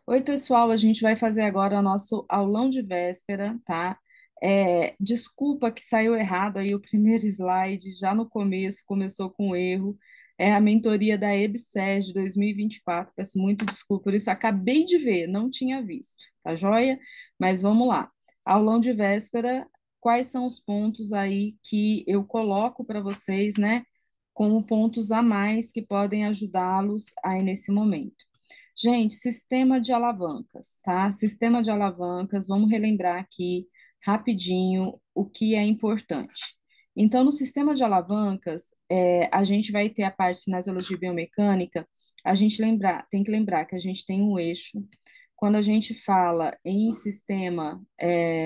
Oi, pessoal, a gente vai fazer agora o nosso aulão de véspera, tá? Desculpa que saiu errado aí o primeiro slide, já no começo, começou com erro. É a mentoria da EBSERG 2024, peço muito desculpa por isso, acabei de ver, não tinha visto, tá joia? Mas vamos lá. Aulão de véspera, quais são os pontos aí que eu coloco para vocês, né? Como pontos a mais que podem ajudá-los aí nesse momento. Gente, sistema de alavancas, tá? Sistema de alavancas, vamos relembrar aqui rapidinho o que é importante. Então, no sistema de alavancas, a gente vai ter a parte de cinesiologia biomecânica, tem que lembrar que a gente tem um eixo. Quando a gente fala em sistema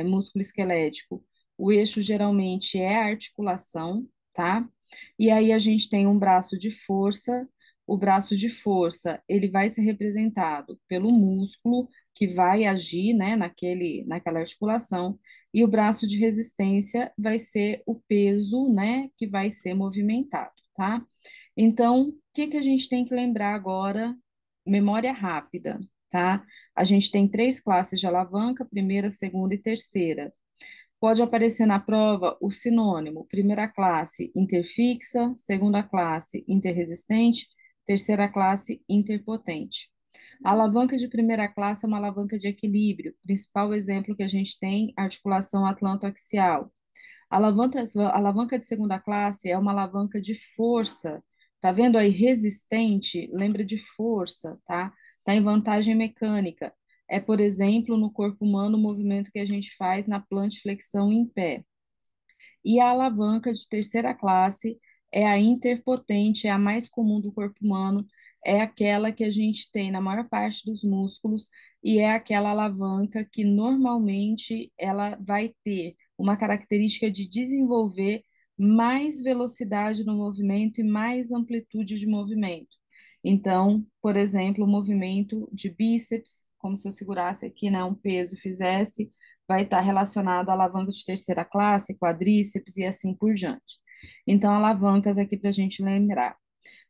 músculo-esquelético, o eixo geralmente é a articulação, tá? E aí a gente tem um braço de força. O braço de força, ele vai ser representado pelo músculo que vai agir, né, naquela articulação, e o braço de resistência vai ser o peso, né, que vai ser movimentado, tá? Então, o que que a gente tem que lembrar agora? Memória rápida, tá? A gente tem três classes de alavanca, primeira, segunda e terceira. Pode aparecer na prova o sinônimo: primeira classe interfixa, segunda classe interresistente, terceira classe interpotente. A alavanca de primeira classe é uma alavanca de equilíbrio. Principal exemplo que a gente tem, articulação atlantoaxial. A alavanca de segunda classe é uma alavanca de força. Tá vendo aí? Resistente, lembra de força, tá? Tá em vantagem mecânica. É, por exemplo, no corpo humano, o movimento que a gente faz na plantiflexão em pé. E a alavanca de terceira classe é a interpotente, é a mais comum do corpo humano, é aquela que a gente tem na maior parte dos músculos e é aquela alavanca que normalmente ela vai ter uma característica de desenvolver mais velocidade no movimento e mais amplitude de movimento. Então, por exemplo, o movimento de bíceps, como se eu segurasse aqui, né, um peso e fizesse, vai estar relacionado a alavanca de terceira classe, quadríceps e assim por diante. Então, alavancas aqui para a gente lembrar.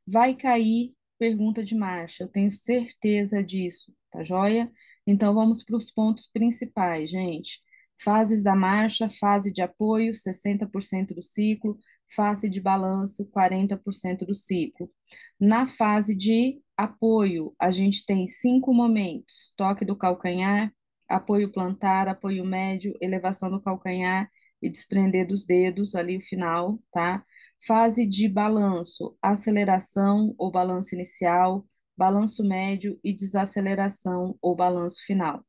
Vai cair pergunta de marcha, eu tenho certeza disso, tá joia? Então, vamos para os pontos principais, gente. Fases da marcha, fase de apoio, 60% do ciclo, fase de balanço, 40% do ciclo. Na fase de apoio, a gente tem 5 momentos: toque do calcanhar, apoio plantar, apoio médio, elevação do calcanhar e desprender dos dedos ali o final, tá? Fase de balanço, aceleração ou balanço inicial, balanço médio e desaceleração ou balanço final.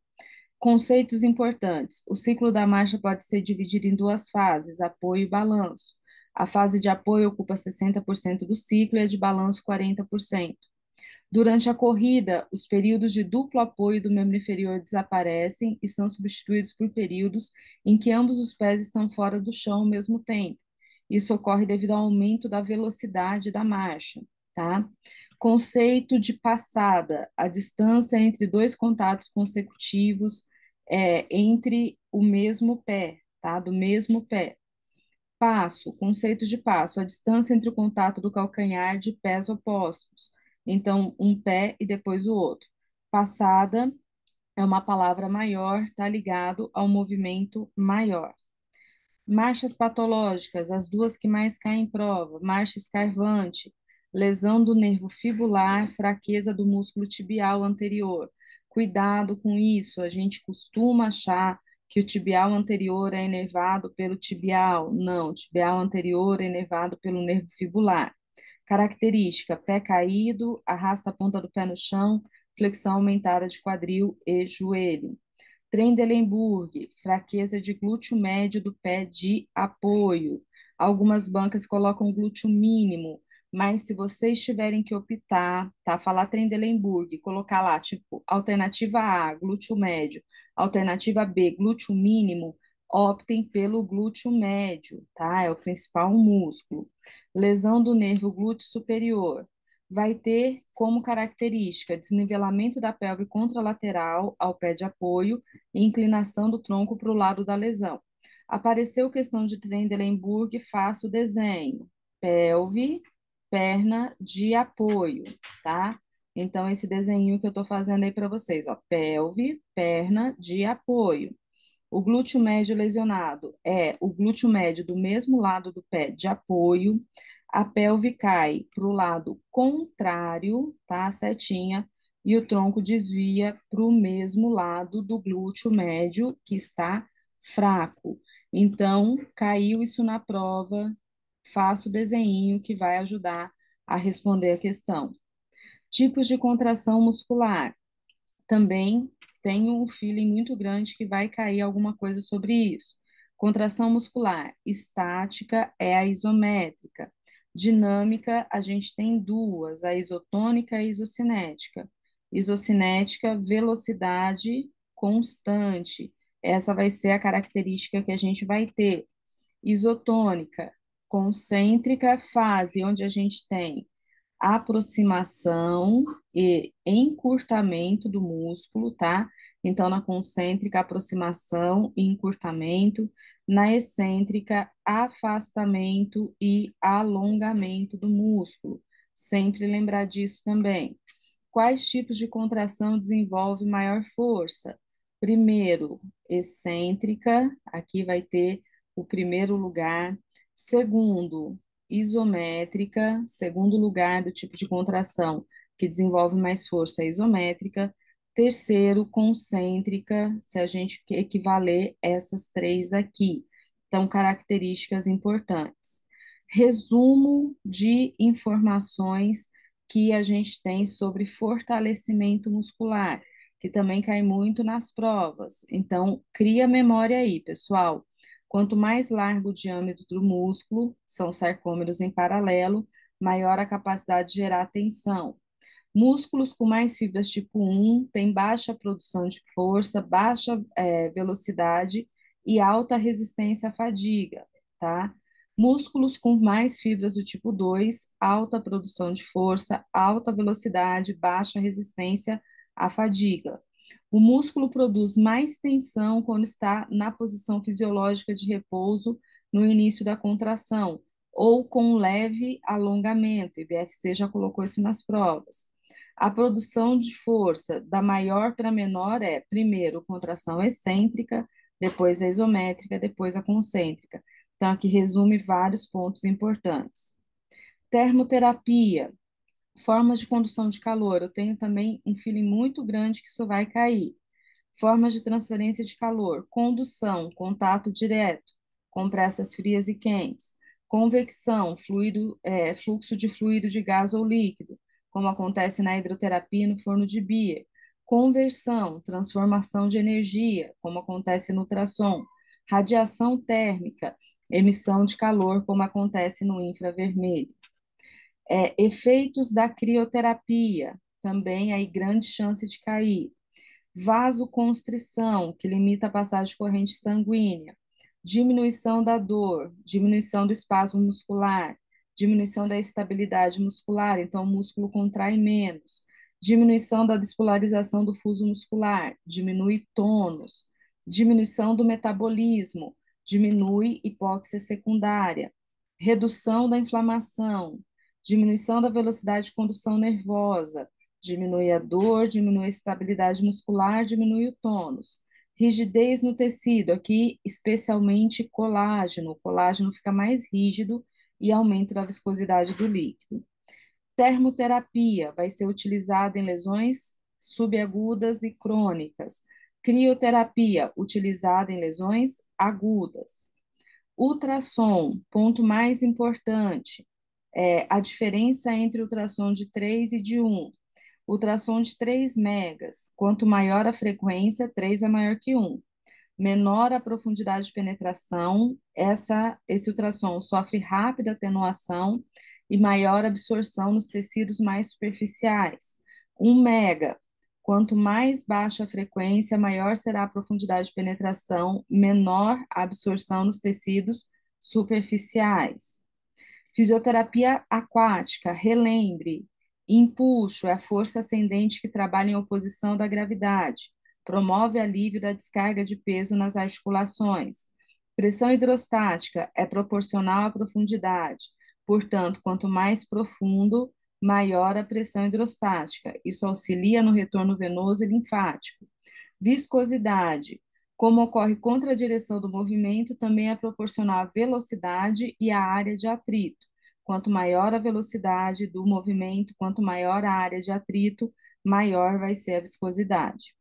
Conceitos importantes: o ciclo da marcha pode ser dividido em duas fases, apoio e balanço. A fase de apoio ocupa 60% do ciclo e a de balanço 40%. Durante a corrida, os períodos de duplo apoio do membro inferior desaparecem e são substituídos por períodos em que ambos os pés estão fora do chão ao mesmo tempo. Isso ocorre devido ao aumento da velocidade da marcha, tá? Conceito de passada: a distância entre dois contatos consecutivos entre o mesmo pé, tá? Do mesmo pé. Passo, conceito de passo, a distância entre o contato do calcanhar de pés opostos. Então, um pé e depois o outro. Passada é uma palavra maior, está ligado ao movimento maior. Marchas patológicas, as duas que mais caem em prova: marcha escarvante, lesão do nervo fibular, fraqueza do músculo tibial anterior. Cuidado com isso, a gente costuma achar que o tibial anterior é inervado pelo tibial. Não, o tibial anterior é inervado pelo nervo fibular. Característica: pé caído, arrasta a ponta do pé no chão, flexão aumentada de quadril e joelho. Trendelenburg, fraqueza de glúteo médio do pé de apoio. Algumas bancas colocam glúteo mínimo, mas se vocês tiverem que optar, tá? Falar Trendelenburg, colocar lá, tipo, alternativa A, glúteo médio, alternativa B, glúteo mínimo, optem pelo glúteo médio, tá? É o principal músculo. Lesão do nervo glúteo superior vai ter como característica desnivelamento da pelve contralateral ao pé de apoio e inclinação do tronco para o lado da lesão. Apareceu questão de Trendelenburg, faço o desenho. Pelve, perna de apoio, tá? Então, esse desenho que eu estou fazendo aí para vocês, ó, pelve, perna de apoio. O glúteo médio lesionado é o glúteo médio do mesmo lado do pé de apoio. A pelve cai para o lado contrário, tá? Setinha. E o tronco desvia para o mesmo lado do glúteo médio que está fraco. Então, caiu isso na prova, faço o desenho que vai ajudar a responder a questão. Tipos de contração muscular. Também tenho um feeling muito grande que vai cair alguma coisa sobre isso. Contração muscular estática é a isométrica. Dinâmica, a gente tem duas, a isotônica e a isocinética. Isocinética, velocidade constante. Essa vai ser a característica que a gente vai ter. Isotônica, concêntrica, fase, onde a gente tem aproximação e encurtamento do músculo, tá? Então, na concêntrica, aproximação e encurtamento, na excêntrica, afastamento e alongamento do músculo. Sempre lembrar disso também. Quais tipos de contração desenvolve maior força? Primeiro, excêntrica, aqui vai ter o primeiro lugar. Segundo, isométrica, segundo lugar do tipo de contração que desenvolve mais força isométrica. Terceiro, concêntrica, se a gente equivaler essas três aqui. Então, características importantes. Resumo de informações que a gente tem sobre fortalecimento muscular, que também cai muito nas provas. Então, cria memória aí, pessoal. Quanto mais largo o diâmetro do músculo, são sarcômeros em paralelo, maior a capacidade de gerar tensão. Músculos com mais fibras tipo 1 têm baixa produção de força, baixa velocidade e alta resistência à fadiga, tá? Músculos com mais fibras do tipo 2, alta produção de força, alta velocidade, baixa resistência à fadiga. O músculo produz mais tensão quando está na posição fisiológica de repouso no início da contração, ou com leve alongamento. O IBFC já colocou isso nas provas. A produção de força da maior para menor é, primeiro, contração excêntrica, depois a isométrica, depois a concêntrica. Então, aqui resume vários pontos importantes. Termoterapia, formas de condução de calor. Eu tenho também um feeling muito grande que isso vai cair. Formas de transferência de calor, condução, contato direto, compressas frias e quentes, convecção, fluxo de fluido de gás ou líquido, como acontece na hidroterapia e no forno de Beer, conversão, transformação de energia, como acontece no ultrassom, radiação térmica, emissão de calor, como acontece no infravermelho. Efeitos da crioterapia, também aí grande chance de cair. Vasoconstrição, que limita a passagem de corrente sanguínea, diminuição da dor, diminuição do espasmo muscular, diminuição da estabilidade muscular, então o músculo contrai menos, diminuição da despolarização do fuso muscular, diminui tônus, diminuição do metabolismo, diminui hipóxia secundária, redução da inflamação, diminuição da velocidade de condução nervosa, diminui a dor, diminui a estabilidade muscular, diminui o tônus. Rigidez no tecido, aqui especialmente colágeno. O colágeno fica mais rígido e aumenta a viscosidade do líquido. Termoterapia vai ser utilizada em lesões subagudas e crônicas. Crioterapia, utilizada em lesões agudas. Ultrassom, ponto mais importante, a diferença entre ultrassom de 3 e de 1. Ultrassom de 3 megas. Quanto maior a frequência, 3 é maior que 1. Menor a profundidade de penetração, esse ultrassom sofre rápida atenuação e maior absorção nos tecidos mais superficiais. 1 mega. Quanto mais baixa a frequência, maior será a profundidade de penetração, menor a absorção nos tecidos superficiais. Fisioterapia aquática, relembre, empuxo é a força ascendente que trabalha em oposição da gravidade, promove alívio da descarga de peso nas articulações. Pressão hidrostática é proporcional à profundidade, portanto, quanto mais profundo, maior a pressão hidrostática. Isso auxilia no retorno venoso e linfático. Viscosidade. Como ocorre contra a direção do movimento, também é proporcional à velocidade e à área de atrito. Quanto maior a velocidade do movimento, quanto maior a área de atrito, maior vai ser a viscosidade.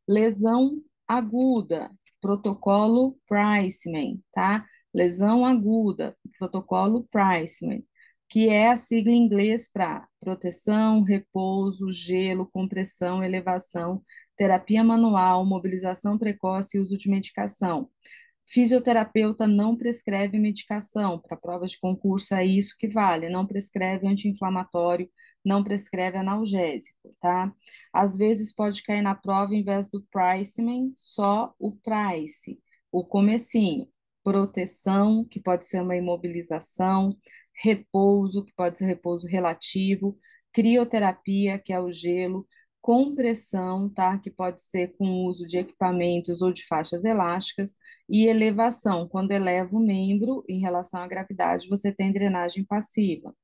Lesão aguda, protocolo Priceman, tá? Lesão aguda, protocolo Priceman, que é a sigla em inglês para proteção, repouso, gelo, compressão, elevação, terapia manual, mobilização precoce e uso de medicação. Fisioterapeuta não prescreve medicação, para provas de concurso é isso que vale, não prescreve anti-inflamatório, não prescreve analgésico, tá? Às vezes pode cair na prova, em vez do Priceman, só o Price, o comecinho. Proteção, que pode ser uma imobilização, repouso, que pode ser repouso relativo, crioterapia, que é o gelo, compressão, tá? Que pode ser com o uso de equipamentos ou de faixas elásticas, e elevação, quando eleva o membro em relação à gravidade, você tem drenagem passiva.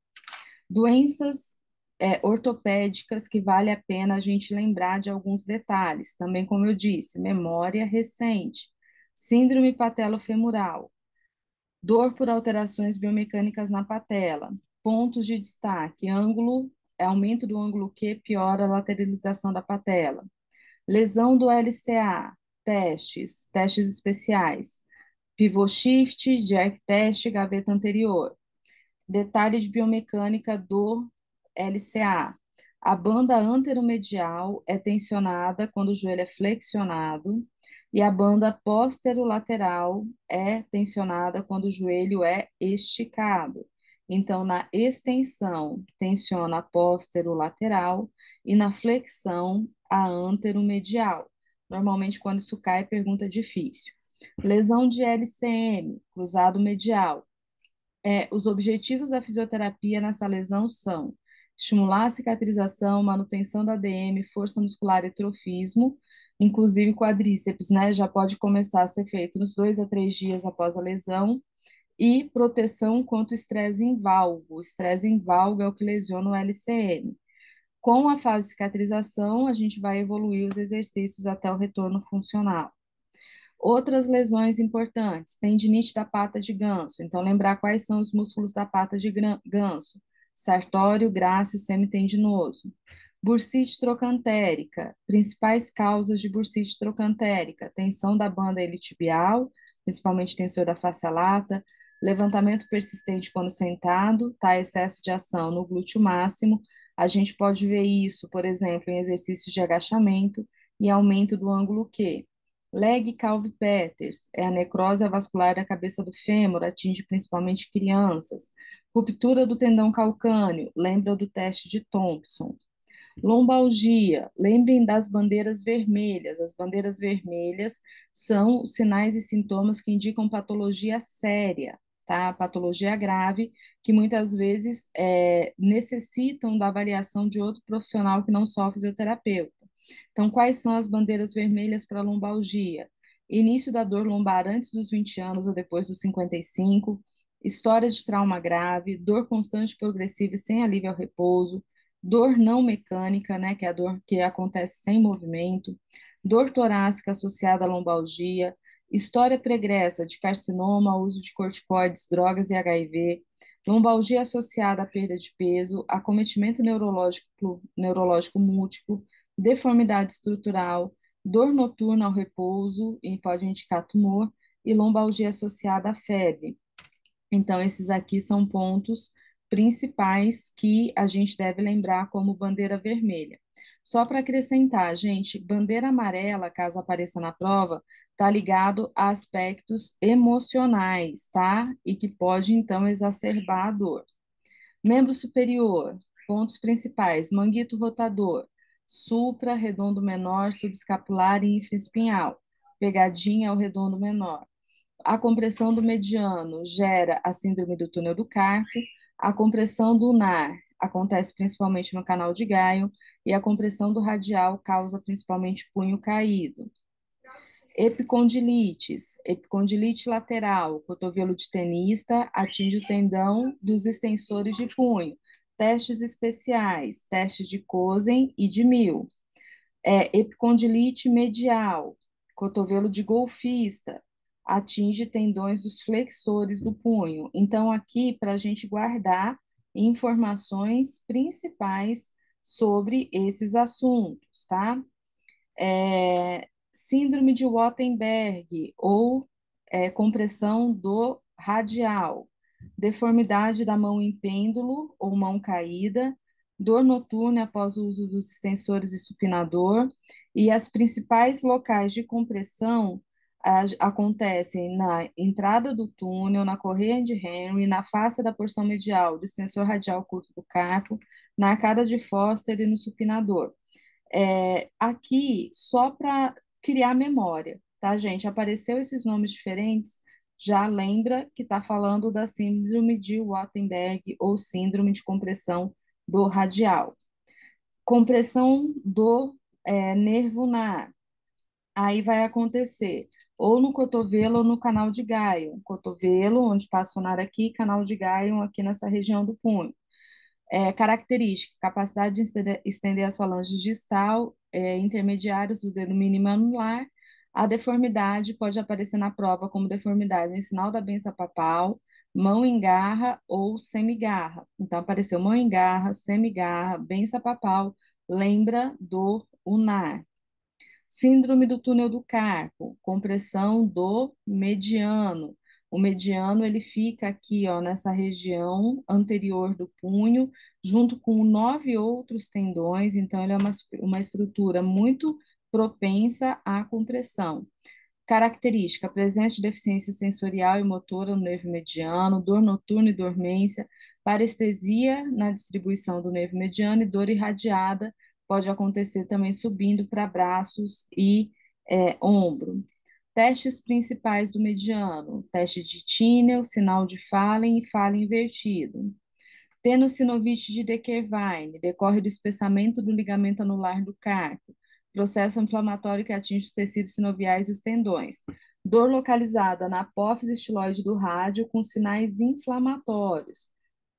Doenças ortopédicas que vale a pena a gente lembrar de alguns detalhes, também como eu disse, memória recente, síndrome patelofemoral, dor por alterações biomecânicas na patela, pontos de destaque, aumento do ângulo Q piora a lateralização da patela, lesão do LCA, testes especiais, pivot shift, jerk test, gaveta anterior. Detalhe de biomecânica do LCA. A banda anteromedial é tensionada quando o joelho é flexionado e a banda posterolateral é tensionada quando o joelho é esticado. Então, na extensão, tensiona a posterolateral e na flexão, a anteromedial. Normalmente, quando isso cai, é pergunta difícil. Lesão de LCM, cruzado medial. Os objetivos da fisioterapia nessa lesão são estimular a cicatrização, manutenção da ADM, força muscular e trofismo, inclusive quadríceps, né? Já pode começar a ser feito nos 2 a 3 dias após a lesão, e proteção contra o estresse em valgo. O estresse em valgo é o que lesiona o LCM. Com a fase de cicatrização, a gente vai evoluir os exercícios até o retorno funcional. Outras lesões importantes, tendinite da pata de ganso. Então, lembrar quais são os músculos da pata de ganso: sartório, grácil, semitendinoso. Bursite trocantérica. Principais causas de bursite trocantérica: tensão da banda iliotibial, principalmente tensor da face lata, levantamento persistente quando sentado, tá? Excesso de ação no glúteo máximo. A gente pode ver isso, por exemplo, em exercícios de agachamento e aumento do ângulo Q. Legg-Calvé-Peters é a necrose avascular da cabeça do fêmur, atinge principalmente crianças. Ruptura do tendão calcâneo, lembra do teste de Thompson. Lombalgia, lembrem das bandeiras vermelhas. As bandeiras vermelhas são os sinais e sintomas que indicam patologia séria, tá? Patologia grave, que muitas vezes necessitam da avaliação de outro profissional que não só fisioterapeuta. Então, quais são as bandeiras vermelhas para lombalgia? Início da dor lombar antes dos 20 anos ou depois dos 55, história de trauma grave, dor constante progressiva e sem alívio ao repouso, dor não mecânica, né, que é a dor que acontece sem movimento, dor torácica associada à lombalgia, história pregressa de carcinoma, uso de corticoides, drogas e HIV, lombalgia associada à perda de peso, acometimento neurológico múltiplo, deformidade estrutural, dor noturna ao repouso, e pode indicar tumor, e lombalgia associada à febre. Então, esses aqui são pontos principais que a gente deve lembrar como bandeira vermelha. Só para acrescentar, gente, bandeira amarela, caso apareça na prova, está ligado a aspectos emocionais, tá? E que pode, então, exacerbar a dor. Membro superior, pontos principais: manguito rotador, supra, redondo menor, subescapular e infraespinhal. Pegadinha ao redondo menor. A compressão do mediano gera a síndrome do túnel do carpo. A compressão do ulnar acontece principalmente no canal de Gaio. E a compressão do radial causa principalmente punho caído. Epicondilites, epicondilite lateral, cotovelo de tenista, atinge o tendão dos extensores de punho. Testes especiais, testes de Cosen e de Mill. Epicondilite medial, cotovelo de golfista, atinge tendões dos flexores do punho. Então, aqui, para a gente guardar informações principais sobre esses assuntos, tá? Síndrome de Wattenberg ou compressão do radial, deformidade da mão em pêndulo ou mão caída, dor noturna após o uso dos extensores e supinador, e as principais locais de compressão acontecem na entrada do túnel, na correia de Henry, na face da porção medial do extensor radial curto do carpo, na arcada de Foster e no supinador. Aqui, só para criar memória, tá, gente? Apareceu esses nomes diferentes, já lembra que está falando da síndrome de Wattenberg ou síndrome de compressão do radial. Compressão do nervo ulnar. Aí vai acontecer ou no cotovelo ou no canal de Guyon. Cotovelo, onde passa o nar aqui, canal de Guyon aqui nessa região do punho. Característica, capacidade de estender as falanges distal, intermediários do dedo mínimo anular. A deformidade pode aparecer na prova como deformidade em sinal da benção papal, mão em garra ou semigarra. Então, apareceu mão em garra, semigarra, benção papal, lembra do ulnar. Síndrome do túnel do carpo, compressão do mediano. O mediano ele fica aqui, ó, nessa região anterior do punho, junto com 9 outros tendões, então ele é uma estrutura muito propensa à compressão. Característica: presença de deficiência sensorial e motora no nervo mediano, dor noturna e dormência, parestesia na distribuição do nervo mediano e dor irradiada pode acontecer também subindo para braços e ombro. Testes principais do mediano: teste de Tinel, sinal de Fallen e Fallen invertido. Tenossinovite de Dequervine, decorre do espessamento do ligamento anular do carpo, processo inflamatório que atinge os tecidos sinoviais e os tendões. Dor localizada na apófise estiloide do rádio com sinais inflamatórios.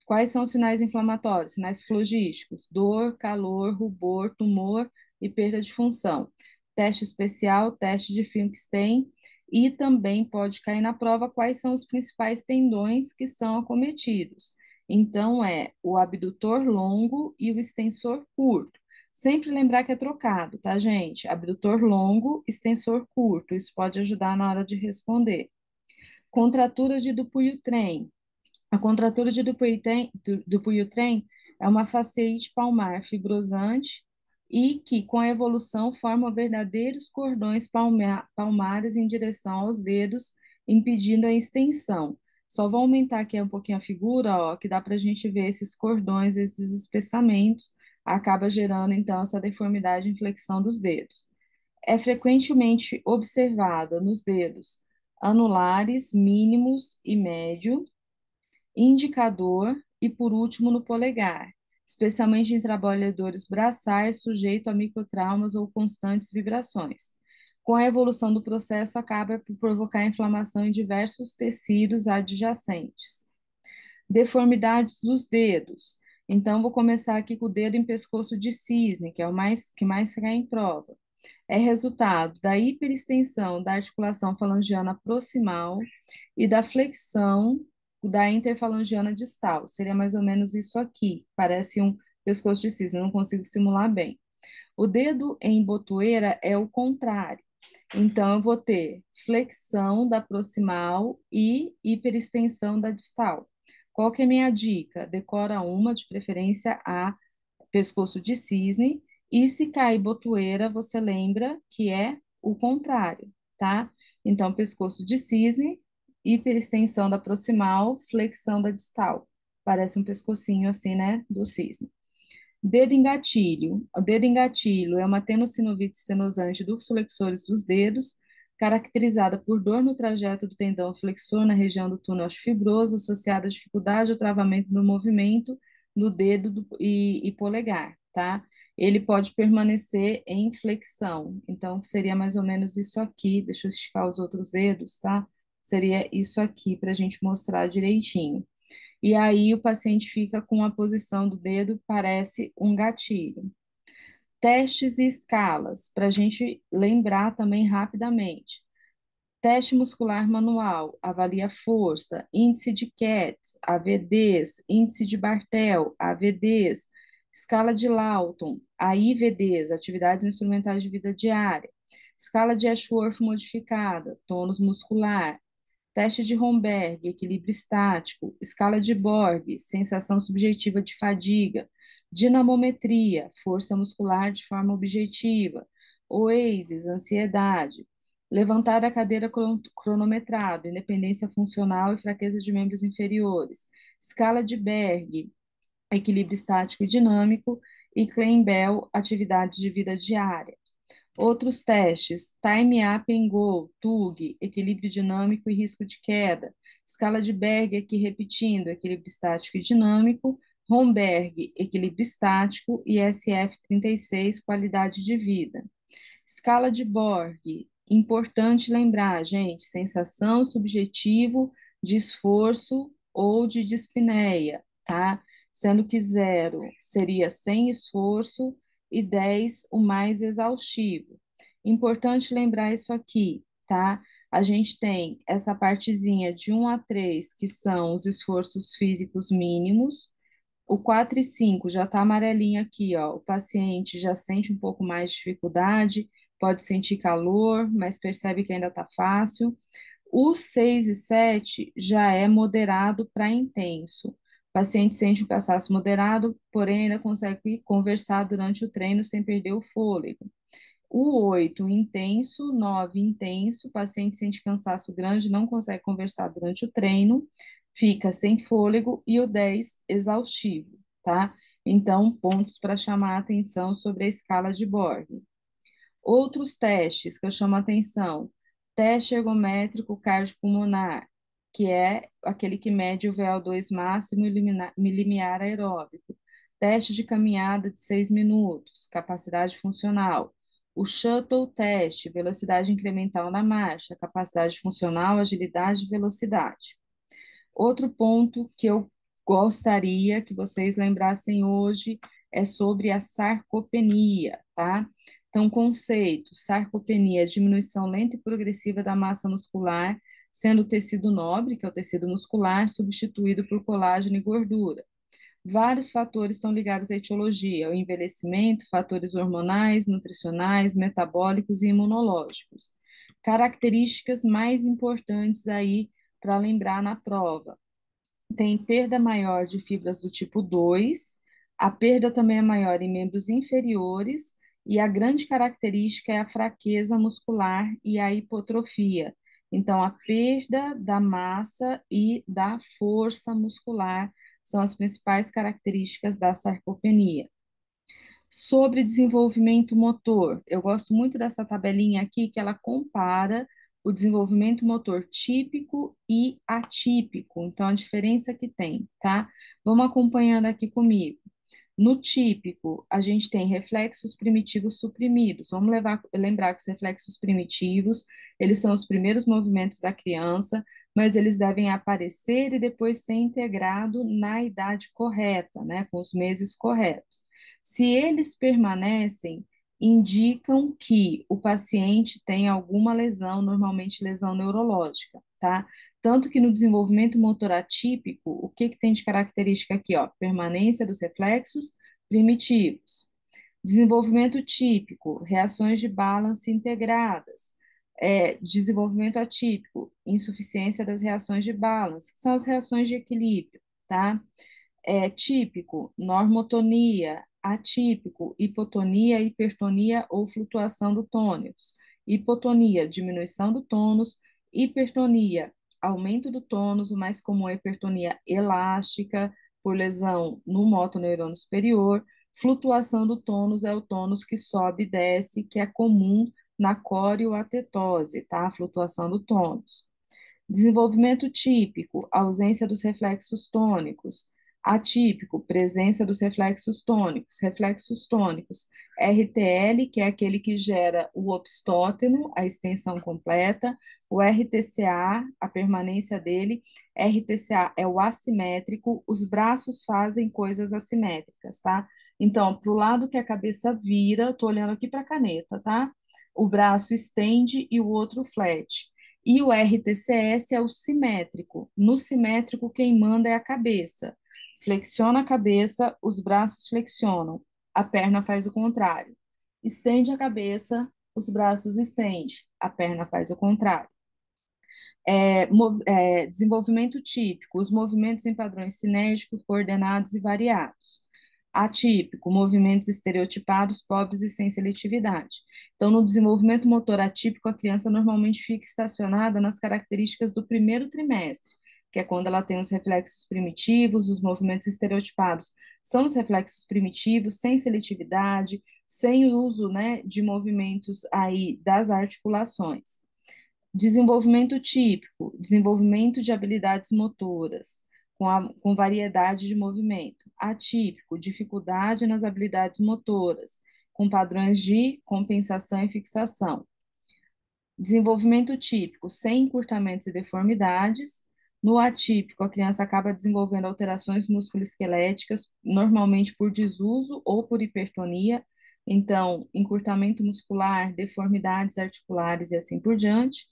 Quais são os sinais inflamatórios? Sinais flogísticos: dor, calor, rubor, tumor e perda de função. Teste especial, teste de Finkelstein, e também pode cair na prova quais são os principais tendões que são acometidos. Então, o abdutor longo e o extensor curto. Sempre lembrar que é trocado, tá, gente? Abdutor longo, extensor curto. Isso pode ajudar na hora de responder. Contraturas de Dupuytren. A contratura de Dupuytren é uma fasciite palmar fibrosante e que, com a evolução, forma verdadeiros cordões palmares em direção aos dedos, impedindo a extensão. Só vou aumentar aqui um pouquinho a figura, ó, que dá para a gente ver esses cordões, esses espessamentos, acaba gerando, então, essa deformidade em flexão dos dedos. É frequentemente observada nos dedos anulares, mínimos e médio, indicador e, por último, no polegar, especialmente em trabalhadores braçais sujeitos a microtraumas ou constantes vibrações. Com a evolução do processo, acaba por provocar inflamação em diversos tecidos adjacentes. Deformidades dos dedos. Então, vou começar aqui com o dedo em pescoço de cisne, que é o que mais cai em prova. É resultado da hiperextensão da articulação falangiana proximal e da flexão da interfalangiana distal. Seria mais ou menos isso aqui. Parece um pescoço de cisne, não consigo simular bem. O dedo em botoeira é o contrário. Então, eu vou ter flexão da proximal e hiperextensão da distal. Qual que é a minha dica? Decora uma, de preferência, a pescoço de cisne. E se cair botoeira, você lembra que é o contrário, tá? Então, pescoço de cisne, hiperextensão da proximal, flexão da distal. Parece um pescocinho assim, né, do cisne. Dedo em gatilho. O dedo em gatilho é uma tenossinovite estenosante dos flexores dos dedos, caracterizada por dor no trajeto do tendão flexor na região do túnel fibroso, associada à dificuldade ou travamento do movimento no dedo e polegar, tá? Ele pode permanecer em flexão. Então, seria mais ou menos isso aqui. Deixa eu esticar os outros dedos, tá? Seria isso aqui para a gente mostrar direitinho. e aí o paciente fica com a posição do dedo, parece um gatilho. Testes e escalas, para a gente lembrar também rapidamente. Teste muscular manual, avalia força, índice de CATS, AVDs, índice de Bartel, AVDs, escala de Lawton, AIVDs, atividades instrumentais de vida diária, escala de Ashworth modificada, tônus muscular, teste de Romberg, equilíbrio estático, escala de Borg, sensação subjetiva de fadiga, dinamometria, força muscular de forma objetiva, OASIS, ansiedade, levantar a cadeira cronometrado, independência funcional e fraqueza de membros inferiores, escala de Berg, equilíbrio estático e dinâmico, e Klein-Bell, atividades de vida diária. Outros testes: Time Up and Go, TUG, equilíbrio dinâmico e risco de queda. Escala de Berg, aqui repetindo, equilíbrio estático e dinâmico. Romberg, equilíbrio estático. E SF-36, qualidade de vida. Escala de Borg, importante lembrar, gente, sensação subjetivo de esforço ou de dispneia, tá? Sendo que 0 seria sem esforço e 10 o mais exaustivo. Importante lembrar isso aqui, tá? A gente tem essa partezinha de 1 a 3, que são os esforços físicos mínimos. O 4 e 5 já está amarelinho aqui, ó. O paciente já sente um pouco mais de dificuldade, pode sentir calor, mas percebe que ainda está fácil. O 6 e 7 já é moderado para intenso. O paciente sente um cansaço moderado, porém ainda consegue conversar durante o treino sem perder o fôlego. O 8, intenso, 9, intenso, o paciente sente cansaço grande, não consegue conversar durante o treino, fica sem fôlego, e o 10, exaustivo, tá? Então, pontos para chamar a atenção sobre a escala de Borg. Outros testes que eu chamo a atenção: teste ergométrico cardiopulmonar, que é aquele que mede o VO2 máximo e limiar aeróbico. Teste de caminhada de 6 minutos, capacidade funcional. O shuttle teste, velocidade incremental na marcha, capacidade funcional, agilidade e velocidade. Outro ponto que eu gostaria que vocês lembrassem hoje é sobre a sarcopenia, tá? Então, conceito: sarcopenia, diminuição lenta e progressiva da massa muscular, sendo o tecido nobre, que é o tecido muscular, substituído por colágeno e gordura. Vários fatores estão ligados à etiologia: o envelhecimento, fatores hormonais, nutricionais, metabólicos e imunológicos. Características mais importantes aí para lembrar na prova: tem perda maior de fibras do tipo 2, a perda também é maior em membros inferiores, e a grande característica é a fraqueza muscular e a hipotrofia. Então, a perda da massa e da força muscular são as principais características da sarcopenia. Sobre desenvolvimento motor, eu gosto muito dessa tabelinha aqui, que ela compara o desenvolvimento motor típico e atípico. Então, a diferença que tem, tá? Vamos acompanhando aqui comigo. No típico, a gente tem reflexos primitivos suprimidos. Vamos lembrar que os reflexos primitivos, eles são os primeiros movimentos da criança, mas eles devem aparecer e depois ser integrado na idade correta, né, com os meses corretos. Se eles permanecem, indicam que o paciente tem alguma lesão, normalmente lesão neurológica, tá? Tanto que no desenvolvimento motor atípico, o que que tem de característica aqui, ó? Permanência dos reflexos primitivos. Desenvolvimento típico, reações de balance integradas. Desenvolvimento atípico, insuficiência das reações de balance, que são as reações de equilíbrio, tá? Típico, normotonia; atípico, hipotonia, hipertonia ou flutuação do tônus. Hipotonia, diminuição do tônus; hipertonia, aumento do tônus. O mais comum é a hipertonia elástica, por lesão no motoneurônio superior. Flutuação do tônus é o tônus que sobe e desce, que é comum na corioatetose, tá? A flutuação do tônus. Desenvolvimento típico, ausência dos reflexos tônicos. Atípico, presença dos reflexos tônicos, RTL, que é aquele que gera o opstóteno, a extensão completa, o RTCA, a permanência dele, RTCA é o assimétrico, os braços fazem coisas assimétricas, tá? Então, para o lado que a cabeça vira, estou olhando aqui para a caneta, tá? O braço estende e o outro flat. E o RTCS é o simétrico. No simétrico, quem manda é a cabeça. Flexiona a cabeça, os braços flexionam. A perna faz o contrário. Estende a cabeça, os braços estende. A perna faz o contrário. Desenvolvimento típico, os movimentos em padrões cinégicos, coordenados e variados. Atípico, movimentos estereotipados, pobres e sem seletividade. Então, no desenvolvimento motor atípico, a criança normalmente fica estacionada nas características do primeiro trimestre, que é quando ela tem os reflexos primitivos, os movimentos estereotipados são os reflexos primitivos, sem seletividade, sem o uso, né, de movimentos aí das articulações. Desenvolvimento típico, desenvolvimento de habilidades motoras, com variedade de movimento. Atípico, dificuldade nas habilidades motoras, com padrões de compensação e fixação. Desenvolvimento típico, sem encurtamentos e deformidades. No atípico, a criança acaba desenvolvendo alterações musculoesqueléticas, normalmente por desuso ou por hipertonia. Então, encurtamento muscular, deformidades articulares e assim por diante.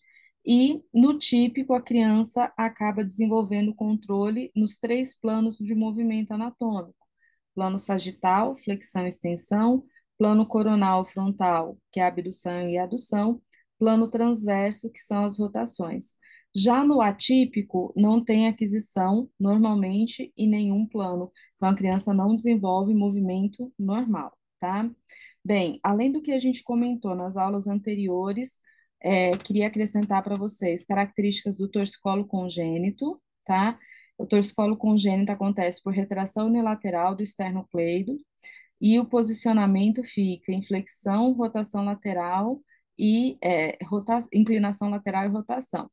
E no típico, a criança acaba desenvolvendo controle nos três planos de movimento anatômico: plano sagital, flexão e extensão, plano coronal frontal, que é a abdução e adução, plano transverso, que são as rotações. Já no atípico, não tem aquisição, normalmente, em nenhum plano. Então, a criança não desenvolve movimento normal, tá? Bem, além do que a gente comentou nas aulas anteriores, queria acrescentar para vocês características do torcicolo congênito, tá? O torcicolo congênito acontece por retração unilateral do esternocleido e o posicionamento fica em flexão, rotação lateral e inclinação lateral e rotação.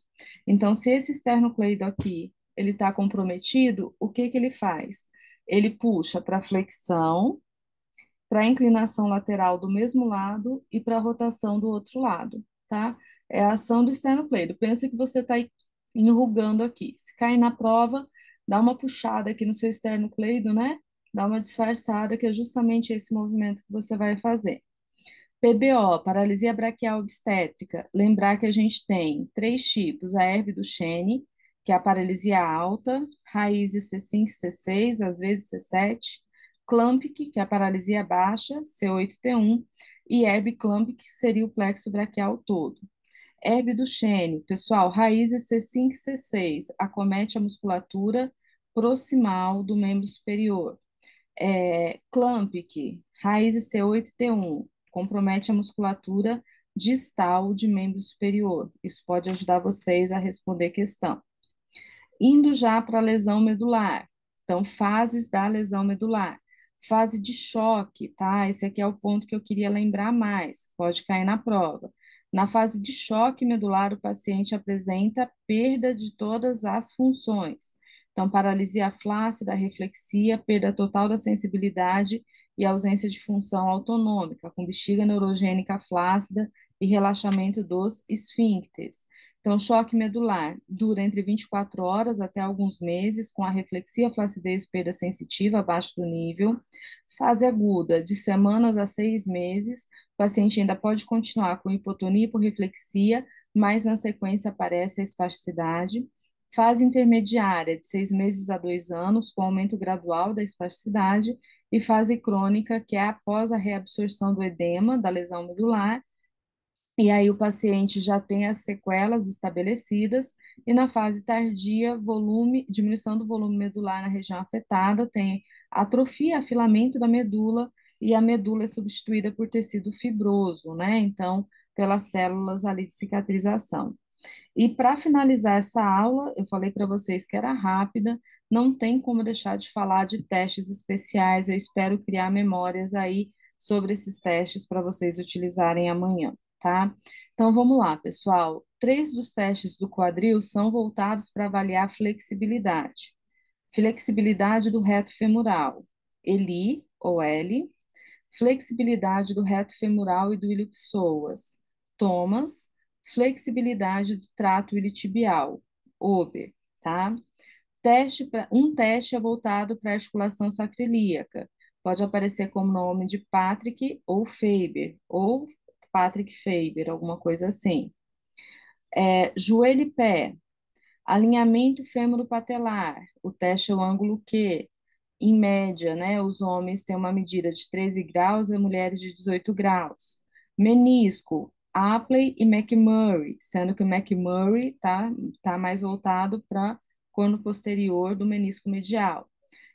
Então, se esse esternocleido aqui ele está comprometido, o que que ele faz? Ele puxa para flexão, para inclinação lateral do mesmo lado e para rotação do outro lado, tá? É a ação do esternocleido. Pensa que você está enrugando aqui. Se cair na prova, dá uma puxada aqui no seu esternocleido, né? Dá uma disfarçada, que é justamente esse movimento que você vai fazer. PBO, paralisia braquial obstétrica. Lembrar que a gente tem três tipos: a herbe do Chene, que é a paralisia alta, raiz de C5 e C6, às vezes C7, Clampic, que é a paralisia baixa, C8T1, e herbe Clampic, que seria o plexo braquial todo. Herbe do Chene, pessoal, raiz de C5 e C6, acomete a musculatura proximal do membro superior. Clampic, raiz C8T1, compromete a musculatura distal de membro superior. Isso pode ajudar vocês a responder questão. Indo já para a lesão medular. Então, fases da lesão medular. Fase de choque, tá? Esse aqui é o ponto que eu queria lembrar mais, pode cair na prova. Na fase de choque medular, o paciente apresenta perda de todas as funções. Então, paralisia flácida, reflexia, perda total da sensibilidade e ausência de função autonômica, com bexiga neurogênica flácida e relaxamento dos esfíncteres. Então, choque medular dura entre 24 horas até alguns meses, com a reflexia, flacidez, perda sensitiva abaixo do nível. Fase aguda, de semanas a 6 meses, o paciente ainda pode continuar com hipotonia e hiporreflexia, mas na sequência aparece a espasticidade. Fase intermediária, de 6 meses a 2 anos, com aumento gradual da espasticidade. E fase crônica, que é após a reabsorção do edema, da lesão medular, e aí o paciente já tem as sequelas estabelecidas, e na fase tardia, diminuição do volume medular na região afetada, tem atrofia, afilamento da medula, e a medula é substituída por tecido fibroso, né? Então, pelas células ali de cicatrização. E para finalizar essa aula, eu falei para vocês que era rápida, não tem como deixar de falar de testes especiais. Eu espero criar memórias aí sobre esses testes para vocês utilizarem amanhã, tá? Então vamos lá, pessoal. 3 dos testes do quadril são voltados para avaliar flexibilidade. Flexibilidade do reto femoral, ELI ou L. Flexibilidade do reto femoral e do ilho-psoas, Thomas. Flexibilidade do trato iliotibial, Ober, tá? Um teste é voltado para a articulação sacroiliaca. Pode aparecer como nome de Patrick ou Faber, ou Patrick Faber, alguma coisa assim. Joelho e pé, alinhamento fêmuro-patelar. O teste é o ângulo Q. Em média, né, os homens têm uma medida de 13 graus e as mulheres de 18 graus. Menisco, Apley e McMurray, sendo que o McMurray tá mais voltado para corno posterior do menisco medial.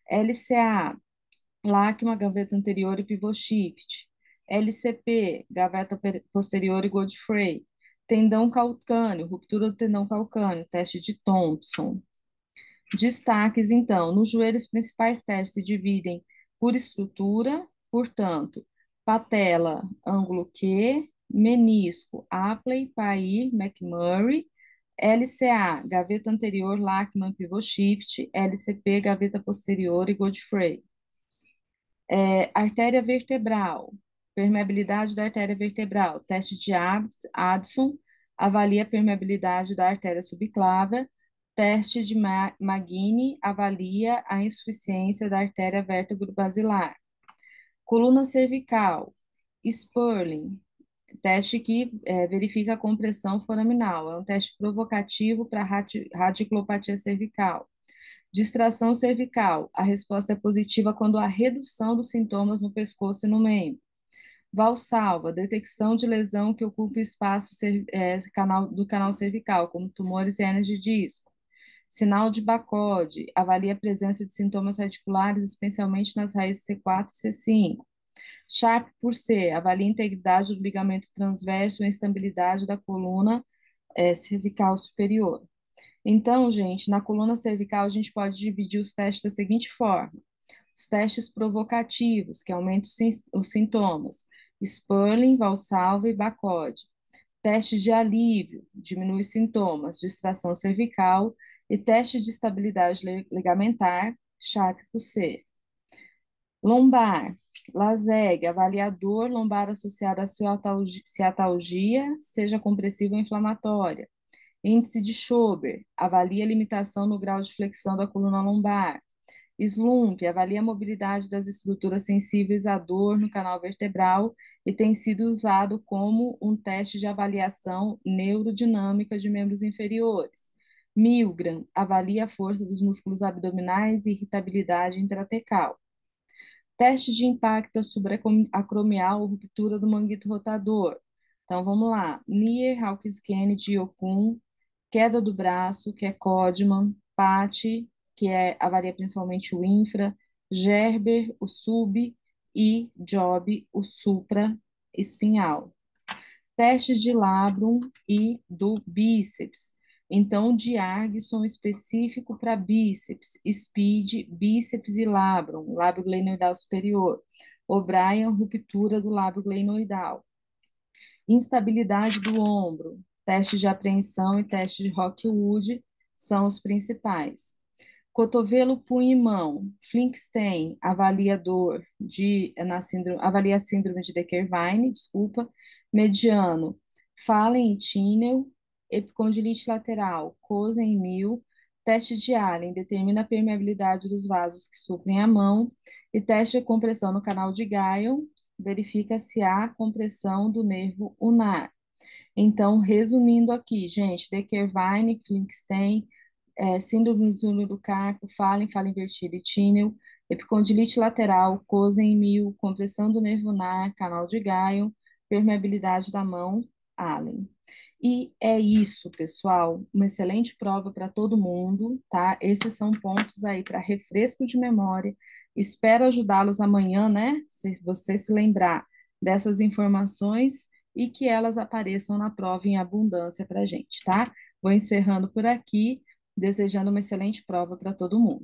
LCA, Lacma, gaveta anterior e pivô shift. LCP, gaveta posterior e Godfrey. Tendão calcâneo, ruptura do tendão calcâneo, teste de Thompson. Destaques, então, nos joelhos, os principais testes se dividem por estrutura, portanto, patela, ângulo Q, menisco, Apley, Pair, McMurray, LCA, gaveta anterior, Lachman, pivô shift, LCP, gaveta posterior e Godfrey. Artéria vertebral, permeabilidade da artéria vertebral, teste de Addison, avalia a permeabilidade da artéria subclava, teste de Magini, avalia a insuficiência da artéria vértebro-basilar. Coluna cervical, Sperling, teste que verifica a compressão foraminal, é um teste provocativo para radiculopatia cervical. Distração cervical. A resposta é positiva quando há redução dos sintomas no pescoço e no membro. Valsalva. Detecção de lesão que ocupa o espaço do canal cervical, como tumores e hernias de disco. Sinal de Bacode. Avalia a presença de sintomas radiculares, especialmente nas raízes C4 e C5. Sharp por C. Avalia a integridade do ligamento transverso e a instabilidade da coluna cervical superior. Então, gente, na coluna cervical a gente pode dividir os testes da seguinte forma: os testes provocativos, que aumentam os sintomas, Sperling, Valsalva e Bacode. Teste de alívio, diminui os sintomas, distração cervical. E teste de estabilidade ligamentar, Sharp por C. Lombar, LASEG, avaliador lombar associado a ciatalgia, seja compressiva ou inflamatória. Índice de Schober, avalia a limitação no grau de flexão da coluna lombar. Slump, avalia a mobilidade das estruturas sensíveis à dor no canal vertebral e tem sido usado como um teste de avaliação neurodinâmica de membros inferiores. Milgram, avalia a força dos músculos abdominais e irritabilidade intratecal. Teste de impacto subaracromial ou ruptura do manguito rotador. Então, vamos lá. Nier, Hawkins, Kennedy, Yokun, queda do braço, que é Codman, Patti, que avalia principalmente o infra, Gerber, o sub, e Job, o supra-espinhal. Testes de labrum e do bíceps. Então, de Argson específico para bíceps, Speed, bíceps e labrum, lábio glenoidal superior. O'Brien, ruptura do lábio glenoidal. Instabilidade do ombro, teste de apreensão e teste de Rockwood são os principais. Cotovelo, punho e mão. Flinkstein avalia dor avalia a síndrome de Decker-Vine, desculpa. Mediano, Fallen e Tinel. Epicondilite lateral, Cosen e Mill. Teste de Allen determina a permeabilidade dos vasos que suprem a mão. E teste de compressão no canal de Guyot verifica se há compressão do nervo ulnar. Então, resumindo aqui, gente, Decker-Vine, Flinkstein, síndrome do túnel do carpo, Fallen invertida e Tinel, epicondilite lateral, Cosen e Mill, compressão do nervo ulnar, canal de Guyot, permeabilidade da mão, Allen. E é isso, pessoal. Uma excelente prova para todo mundo, tá? Esses são pontos aí para refresco de memória. Espero ajudá-los amanhã, né? Se você se lembrar dessas informações e que elas apareçam na prova em abundância para a gente, tá? Vou encerrando por aqui, desejando uma excelente prova para todo mundo.